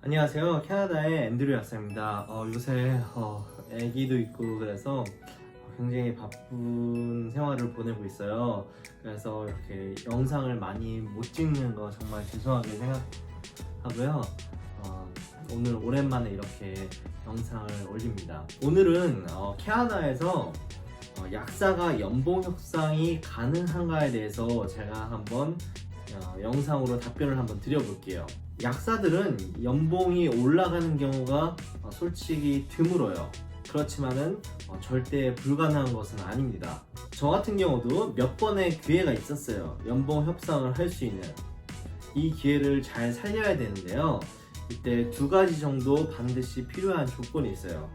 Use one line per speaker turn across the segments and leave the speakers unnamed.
안녕하세요. 캐나다의 앤드류 약사입니다. 요새 아기도 있고 그래서 굉장히 바쁜 생활을 보내고 있어요. 그래서 이렇게 영상을 많이 못 찍는 거 정말 죄송하게 생각하고요. 오늘 오랜만에 이렇게 영상을 올립니다. 오늘은 캐나다에서 약사가 연봉 협상이 가능한가에 대해서 제가 한번 영상으로 답변을 한번 드려볼게요. 약사들은 연봉이 올라가는 경우가 솔직히 드물어요. 그렇지만은 절대 불가능한 것은 아닙니다. 저 같은 경우도 몇 번의 기회가 있었어요. 연봉 협상을 할 수 있는 이 기회를 잘 살려야 되는데요. 이때 두 가지 정도 반드시 필요한 조건이 있어요.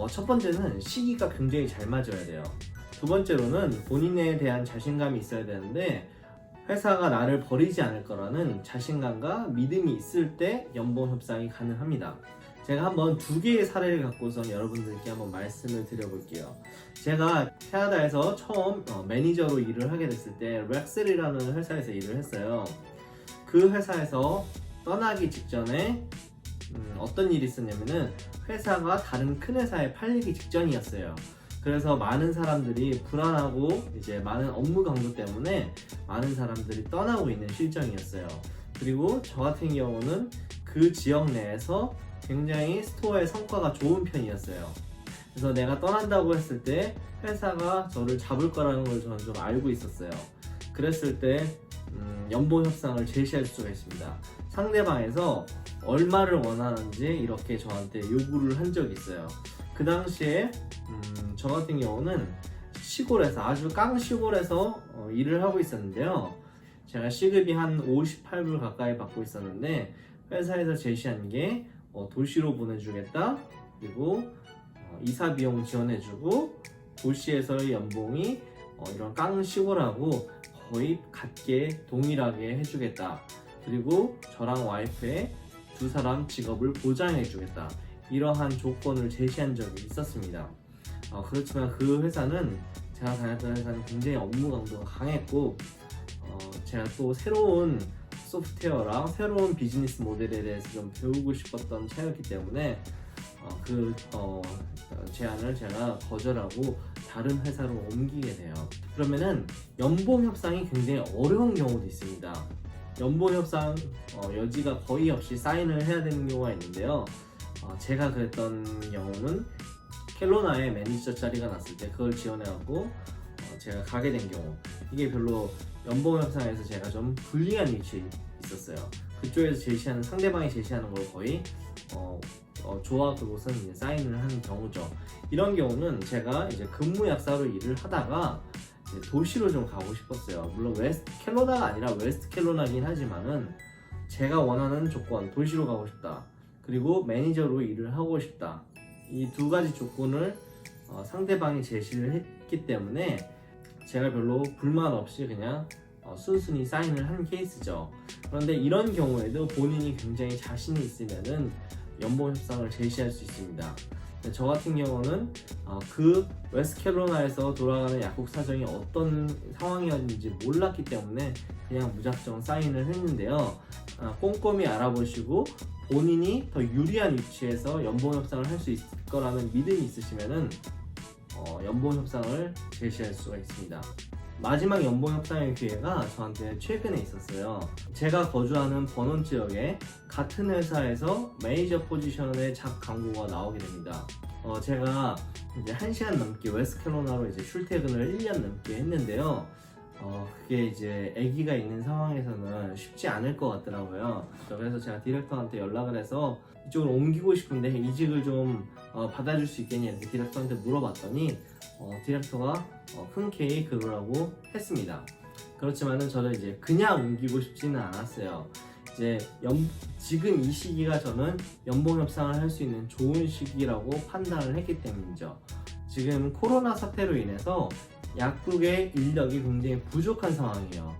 첫 번째는 시기가 굉장히 잘 맞아야 돼요. 두 번째로는 본인에 대한 자신감이 있어야 되는데 회사가 나를 버리지 않을 거라는 자신감과 믿음이 있을 때 연봉 협상이 가능합니다. 제가 한번 두 개의 사례를 갖고서 여러분들께 한번 말씀을 드려볼게요. 제가 캐나다에서 처음 매니저로 일을 하게 됐을 때 렉셀이라는 회사에서 일을 했어요. 그 회사에서 떠나기 직전에 어떤 일이 있었냐면은 회사가 다른 큰 회사에 팔리기 직전이었어요. 그래서 많은 사람들이 불안하고 이제 많은 업무 강도 때문에 많은 사람들이 떠나고 있는 실정이었어요. 그리고 저 같은 경우는 그 지역 내에서 굉장히 스토어의 성과가 좋은 편이었어요. 그래서 내가 떠난다고 했을 때 회사가 저를 잡을 거라는 걸 저는 좀 알고 있었어요. 그랬을 때 연봉 협상을 제시할 수가 있습니다. 상대방에서 얼마를 원하는지 이렇게 저한테 요구를 한 적이 있어요. 그 당시에 저 같은 경우는 시골에서 아주 깡 시골에서 일을 하고 있었는데요. 제가 시급이 한 58불 가까이 받고 있었는데 회사에서 제시한 게 도시로 보내주겠다, 그리고 이사 비용 지원해주고 도시에서의 연봉이 이런 깡 시골하고 거의 같게 동일하게 해주겠다, 그리고 저랑 와이프의 두 사람 직업을 보장해주겠다, 이러한 조건을 제시한 적이 있었습니다. 그렇지만 그 회사는, 제가 다녔던 회사는 굉장히 업무 강도가 강했고 제가 또 새로운 소프트웨어랑 새로운 비즈니스 모델에 대해서 좀 배우고 싶었던 차였기 때문에 그 제안을 제가 거절하고 다른 회사로 옮기게 돼요. 그러면은 연봉 협상이 굉장히 어려운 경우도 있습니다. 연봉 협상 여지가 거의 없이 사인을 해야 되는 경우가 있는데요. 제가 그랬던 경우는 켈로나에 매니저 자리가 났을 때 그걸 지원해갖고 제가 가게 된 경우, 이게 별로 연봉 협상에서 제가 좀 불리한 위치에 있었어요. 그쪽에서 제시하는, 상대방이 제시하는 걸 거의 좋아, 그곳은 이제 사인을 하는 경우죠. 이런 경우는 제가 이제 근무 약사로 일을 하다가 이제 도시로 좀 가고 싶었어요. 물론 웨스트 켈로나가 아니라 웨스트 켈로나긴 하지만은 제가 원하는 조건, 도시로 가고 싶다, 그리고 매니저로 일을 하고 싶다, 이 두 가지 조건을 상대방이 제시를 했기 때문에 제가 별로 불만 없이 그냥 순순히 사인을 한 케이스죠. 그런데 이런 경우에도 본인이 굉장히 자신이 있으면은 연봉 협상을 제시할 수 있습니다. 저 같은 경우는 그 웨스트캐로라나에서 돌아가는 약국 사정이 어떤 상황이었는지 몰랐기 때문에 그냥 무작정 사인을 했는데요. 꼼꼼히 알아보시고 본인이 더 유리한 위치에서 연봉 협상을 할 수 있을 거라는 믿음이 있으시면은 연봉 협상을 제시할 수가 있습니다. 마지막 연봉 협상의 기회가 저한테 최근에 있었어요. 제가 거주하는 버논 지역에 같은 회사에서 매니저 포지션의 잡 광고가 나오게 됩니다. 제가 이제 1시간 넘게 웨스트캐로나로 이제 출퇴근을 1년 넘게 했는데요. 그게 이제 아기가 있는 상황에서는 쉽지 않을 것 같더라고요. 그래서 제가 디렉터한테 연락을 해서 이쪽으로 옮기고 싶은데 이직을 좀 받아줄 수 있겠냐 이렇게 디렉터한테 물어봤더니 디렉터가 흔쾌히 그러라고 했습니다. 그렇지만은 저는 이제 그냥 옮기고 싶지는 않았어요. 이제 지금 이 시기가 저는 연봉 협상을 할 수 있는 좋은 시기라고 판단을 했기 때문이죠. 지금 코로나 사태로 인해서 약국의 인력이 굉장히 부족한 상황이에요.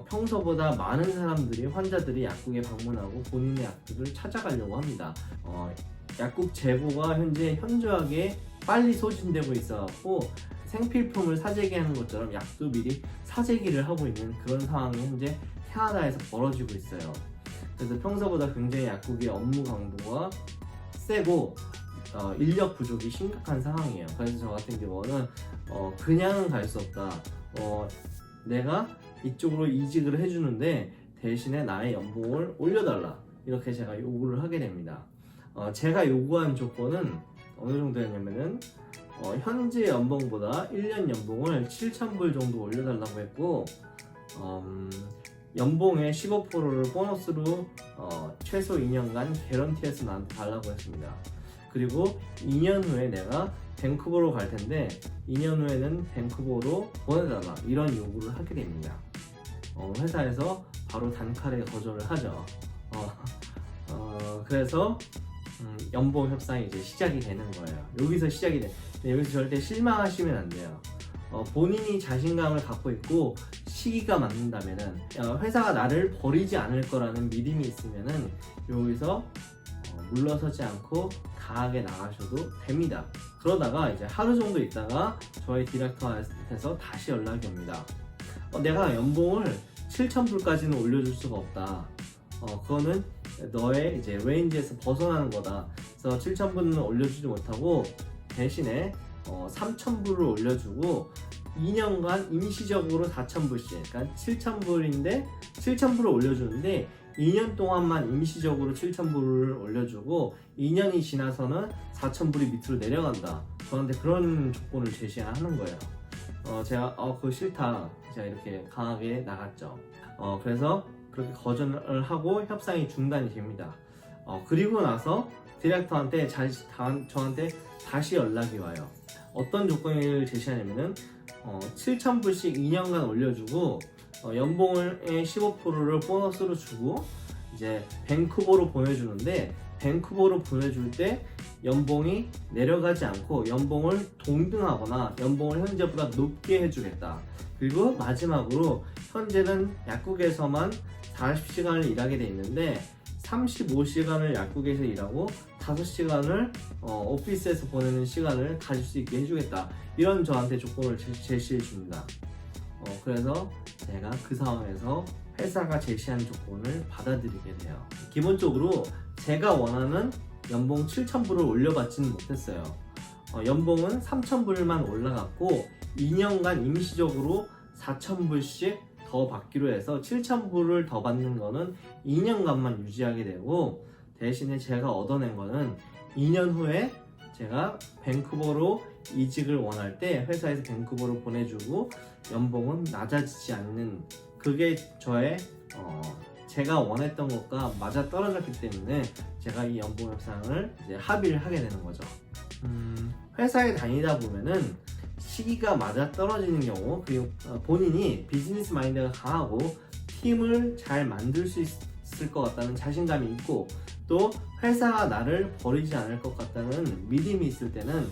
평소보다 많은 사람들이, 환자들이 약국에 방문하고 본인의 약국을 찾아가려고 합니다. 약국 재고가 현재 현저하게 빨리 소진되고 있어갖고 생필품을 사재기하는 것처럼 약도 미리 사재기를 하고 있는 그런 상황이 현재 캐나다에서 벌어지고 있어요. 그래서 평소보다 굉장히 약국의 업무 강도가 세고 인력 부족이 심각한 상황이에요. 그래서 저 같은 경우는 그냥은 갈 수 없다. 내가 이쪽으로 이직을 해주는데 대신에 나의 연봉을 올려달라. 이렇게 제가 요구를 하게 됩니다. 제가 요구한 조건은 어느 정도였냐면은 현재 연봉보다 1년 연봉을 7,000불 정도 올려달라고 했고 연봉의 15%를 보너스로 최소 2년간 개런티해서 나한테 달라고 했습니다. 그리고 2년 후에 내가 밴쿠버로 갈 텐데 2년 후에는 밴쿠버로 보내달라 이런 요구를 하게 됩니다. 회사에서 바로 단칼에 거절을 하죠. 그래서 연봉 협상이 이제 시작이 되는 거예요. 여기서 시작이 돼. 여기서 절대 실망하시면 안 돼요. 본인이 자신감을 갖고 있고 시기가 맞는다면은 회사가 나를 버리지 않을 거라는 믿음이 있으면은 여기서 물러서지 않고 강하게 나가셔도 됩니다. 그러다가 이제 하루 정도 있다가 저희 디렉터한테서 다시 연락이 옵니다. 내가 연봉을 7,000불까지는 올려줄 수가 없다. 그거는 너의 이제 레인지에서 벗어나는 거다. 그래서 7,000불은 올려주지 못하고 대신에 3,000불을 올려주고 2년간 임시적으로 4,000불씩, 그러니까 7,000불인데 7,000불을 올려주는데 2년 동안만 임시적으로 7,000불을 올려주고 2년이 지나서는 4,000불이 밑으로 내려간다. 저한테 그런 조건을 제시하는 거예요. 제가 그거 싫다. 제가 이렇게 강하게 나갔죠. 그래서 그렇게 거절을 하고 협상이 중단이 됩니다. 그리고 나서 디렉터한테 저한테 다시 연락이 와요. 어떤 조건을 제시하냐면은 7,000불씩 2년간 올려주고 연봉의 15%를 보너스로 주고 이제 밴쿠버로 보내주는데 밴쿠버로 보내줄 때 연봉이 내려가지 않고 연봉을 동등하거나 연봉을 현재보다 높게 해주겠다. 그리고 마지막으로 현재는 약국에서만 40시간을 일하게 돼 있는데 35시간을 약국에서 일하고 5시간을 오피스에서 보내는 시간을 가질 수 있게 해주겠다. 이런 저한테 조건을 제시해 줍니다. 그래서 제가 그 상황에서 회사가 제시한 조건을 받아들이게 돼요. 기본적으로 제가 원하는 연봉 7,000불을 올려받지는 못했어요. 연봉은 3,000불만 올라갔고 2년간 임시적으로 4,000불씩 더 받기로 해서 7,000불을 더 받는 거는 2년간만 유지하게 되고 대신에 제가 얻어낸 거는 2년 후에 제가 밴쿠버로 이직을 원할 때 회사에서 밴쿠버로 보내주고 연봉은 낮아지지 않는, 그게 저의 제가 원했던 것과 맞아 떨어졌기 때문에 제가 이 연봉 협상을 이제 합의를 하게 되는 거죠. 회사에 다니다 보면은 시기가 맞아 떨어지는 경우, 그리고 본인이 비즈니스 마인드가 강하고 팀을 잘 만들 수 있을 것 같다는 자신감이 있고 또 회사가 나를 버리지 않을 것 같다는 믿음이 있을 때는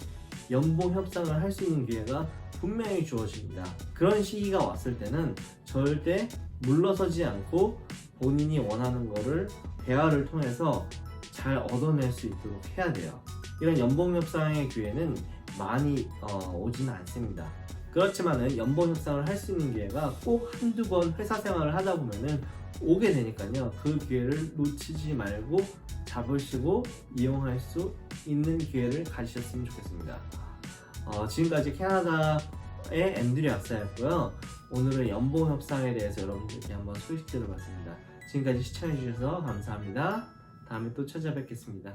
연봉 협상을 할 수 있는 기회가 분명히 주어집니다. 그런 시기가 왔을 때는 절대 물러서지 않고 본인이 원하는 거를 대화를 통해서 잘 얻어낼 수 있도록 해야 돼요. 이런 연봉 협상의 기회는 많이 오지는 않습니다. 그렇지만은 연봉 협상을 할 수 있는 기회가 꼭 한두 번 회사 생활을 하다 보면은 오게 되니까요. 그 기회를 놓치지 말고 잡으시고 이용할 수 있는 기회를 가지셨으면 좋겠습니다. 지금까지 캐나다의 앤드류 약사였고요. 오늘은 연봉 협상에 대해서 여러분들께 한번 소식 들어봤습니다. 지금까지 시청해주셔서 감사합니다. 다음에 또 찾아뵙겠습니다.